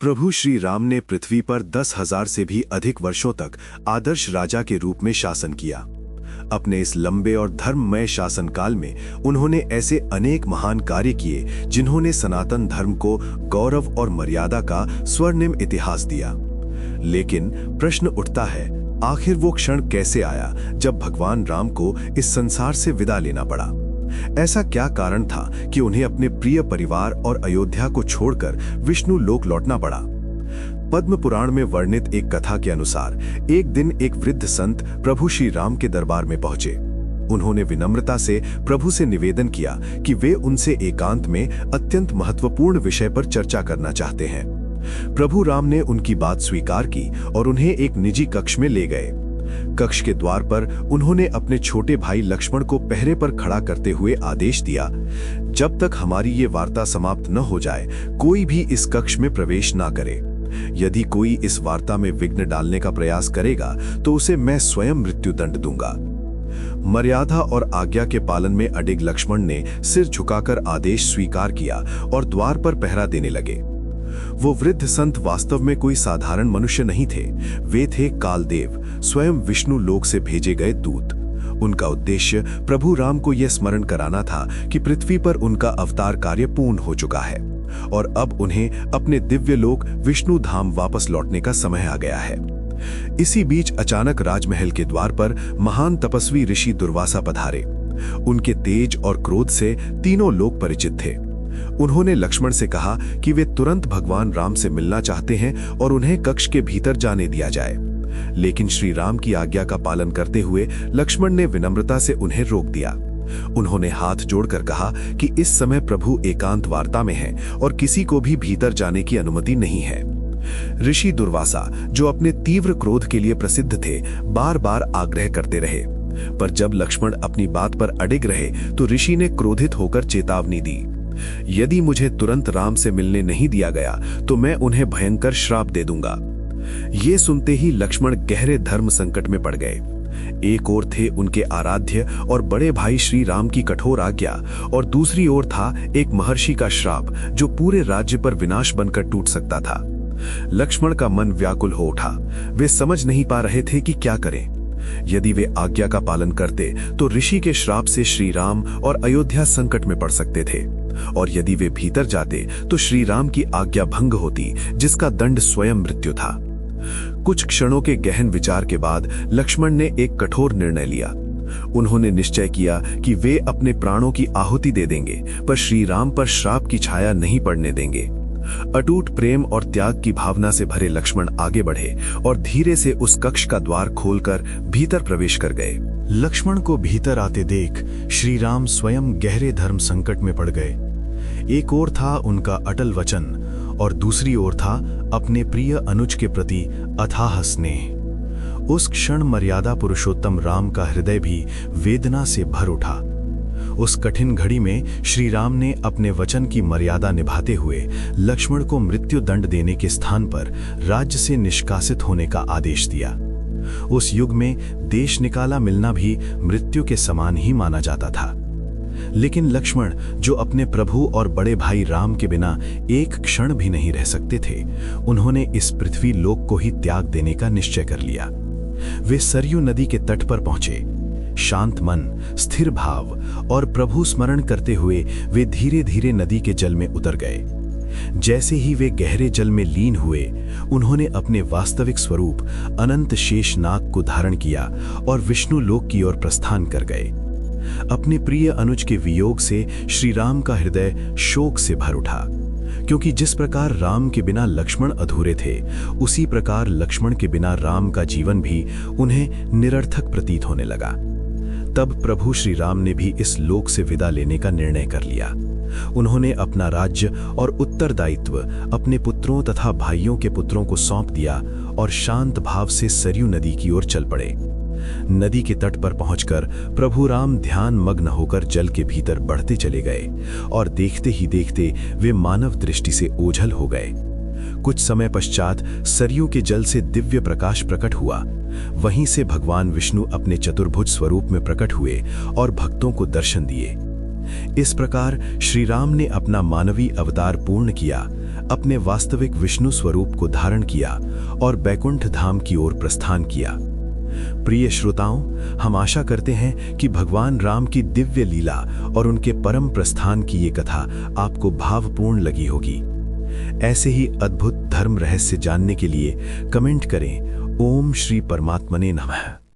प्रभु श्री राम ने पृथ्वी पर 10,000 से भी अधिक वर्षों तक आदर्श राजा के रूप में शासन किया। अपने इस लंबे और धर्ममय शासनकाल में उन्होंने ऐसे अनेक महान कार्य किए जिन्होंने सनातन धर्म को गौरव और मर्यादा का स्वर्णिम इतिहास दिया। लेकिन प्रश्न उठता है, आखिर वो क्षण कैसे आया जब भगवान राम को इस संसार से विदा लेना पड़ा? ऐसा क्या कारण था कि उन्हें अपने प्रिय परिवार और अयोध्या को छोड़कर विष्णु लोक लौटना पड़ा? पद्म पुराण में वर्णित एक कथा के अनुसार एक दिन एक वृद्ध संत प्रभु श्री राम के दरबार में पहुंचे। उन्होंने विनम्रता से प्रभु से निवेदन किया कि वे उनसे एकांत में अत्यंत महत्वपूर्ण विषय पर चर्चा करना चाहते हैं। प्रभु राम ने उनकी बात स्वीकार की और उन्हें एक निजी कक्ष में ले गए। कक्ष के द्वार पर उन्होंने अपने छोटे भाई लक्ष्मण को पहरे पर खड़ा करते हुए आदेश दिया, जब तक हमारी ये वार्ता समाप्त न हो जाए कोई भी इस कक्ष में प्रवेश ना करे। यदि कोई इस वार्ता में विघ्न डालने का प्रयास करेगा तो उसे मैं स्वयं मृत्युदंड दूंगा। मर्यादा और आज्ञा के पालन में अडिग लक्ष्मण ने सिर झुकाकर आदेश स्वीकार किया और द्वार पर पहरा देने लगे। वो वृद्ध संत वास्तव में कोई साधारण मनुष्य नहीं थे। वे थे कालदेव, स्वयं विष्णु लोक से भेजे गए दूत। उनका उद्देश्य प्रभु राम को यह स्मरण कराना था कि पृथ्वी पर उनका अवतार कार्य पूर्ण हो चुका है और अब उन्हें अपने दिव्य लोक विष्णु धाम वापस लौटने का समय आ गया है। इसी बीच अचानक राजमहल के द्वार पर महान तपस्वी ऋषि दुर्वासा पधारे। उनके तेज और क्रोध से तीनों लोग परिचित थे। उन्होंने लक्ष्मण से कहा कि वे तुरंत भगवान राम से मिलना चाहते हैं और उन्हें कक्ष के भीतर जाने दिया जाए। लेकिन श्री राम की आज्ञा का पालन करते हुए लक्ष्मण ने विनम्रता से उन्हें रोक दिया। उन्होंने हाथ जोड़कर कहा कि इस समय प्रभु एकांत वार्ता में हैं और किसी को भी भीतर जाने की अनुमति नहीं है। ऋषि दुर्वासा, जो अपने तीव्र क्रोध के लिए प्रसिद्ध थे, बार बार आग्रह करते रहे, पर जब लक्ष्मण अपनी बात पर अडिग रहे तो ऋषि ने क्रोधित होकर चेतावनी दी, यदि मुझे तुरंत राम से मिलने नहीं दिया गया तो मैं उन्हें भयंकर श्राप दे दूंगा। ये सुनते ही लक्ष्मण गहरे धर्म संकट में पड़ गए। एक ओर थे उनके आराध्य और बड़े भाई श्री राम की कठोर आज्ञा और दूसरी ओर था एक महर्षि का श्राप जो पूरे राज्य पर विनाश बनकर टूट सकता था। लक्ष्मण का मन व्याकुल हो उठा। वे समझ नहीं पा रहे थे कि क्या करें। यदि वे आज्ञा का पालन करते तो ऋषि के श्राप से श्री राम और अयोध्या संकट में पड़ सकते थे, और यदि वे भीतर जाते तो श्री राम की आज्ञा भंग होती, जिसका दंड स्वयं मृत्यु था। कुछ क्षणों के गहन विचार के बाद लक्ष्मण ने एक कठोर निर्णय लिया। उन्होंने निश्चय किया कि वे अपने प्राणों की आहुति दे देंगे, पर श्री राम पर श्राप की छाया नहीं पड़ने देंगे। अटूट प्रेम और त्याग की भावना से भरे लक्ष्मण आगे बढ़े और धीरे से उस कक्ष का द्वार खोलकर भीतर प्रवेश कर गए। लक्ष्मण को भीतर आते देख श्री राम स्वयं गहरे धर्म संकट में पड़ गए। एक ओर था उनका अटल वचन और दूसरी ओर था अपने प्रिय अनुज के प्रति अथाह स्नेह। उस क्षण मर्यादा पुरुषोत्तम राम का हृदय भी वेदना से भर उठा। उस कठिन घड़ी में श्री राम ने अपने वचन की मर्यादा निभाते हुए लक्ष्मण को मृत्यु दंड देने के स्थान पर राज्य से निष्कासित होने का आदेश दिया। उस युग में देश निकाला मिलना भी मृत्यु के समान ही माना जाता था। लेकिन लक्ष्मण, जो अपने प्रभु और बड़े भाई राम के बिना एक क्षण भी नहीं रह सकते थे, उन्होंने इस पृथ्वी लोक को ही त्याग देने का निश्चय कर लिया। वे सरयू नदी के तट पर पहुंचे। शांत मन, स्थिर भाव और प्रभु स्मरण करते हुए वे धीरे धीरे नदी के जल में उतर गए। जैसे ही वे गहरे जल में लीन हुए, उन्होंने अपने वास्तविक स्वरूप अनंत शेषनाग को धारण किया और विष्णु लोक की ओर प्रस्थान कर गए। अपने प्रिय अनुज के वियोग से श्री राम का हृदय शोक से भर उठा, क्योंकि जिस प्रकार राम के बिना लक्ष्मण अधूरे थे, उसी प्रकार लक्ष्मण के बिना राम का जीवन भी उन्हें निरर्थक प्रतीत होने लगा। तब प्रभु श्री राम ने भी इस लोक से विदा लेने का निर्णय कर लिया। उन्होंने अपना राज्य और उत्तरदायित्व अपने पुत्रों तथा भाइयों के पुत्रों को सौंप दिया और शांत भाव से सरयू नदी की ओर चल पड़े। नदी के तट पर पहुंचकर प्रभु राम ध्यान मग्न होकर जल के भीतर बढ़ते चले गए और देखते ही देखते वे मानव दृष्टि से ओझल हो गए। कुछ समय पश्चात सरयू के जल से दिव्य प्रकाश प्रकट हुआ। वहीं से भगवान विष्णु अपने चतुर्भुज स्वरूप में प्रकट हुए और भक्तों को दर्शन दिए। इस प्रकार श्री राम ने अपना मानवीय अवतार पूर्ण किया, अपने वास्तविक विष्णु स्वरूप को धारण किया और बैकुंठ धाम की ओर प्रस्थान किया। प्रिय श्रोताओं, हम आशा करते हैं कि भगवान राम की दिव्य लीला और उनके परम प्रस्थान की ये कथा आपको भावपूर्ण लगी होगी। ऐसे ही अद्भुत धर्म रहस्य जानने के लिए कमेंट करें। ओम श्री परमात्मने नमः।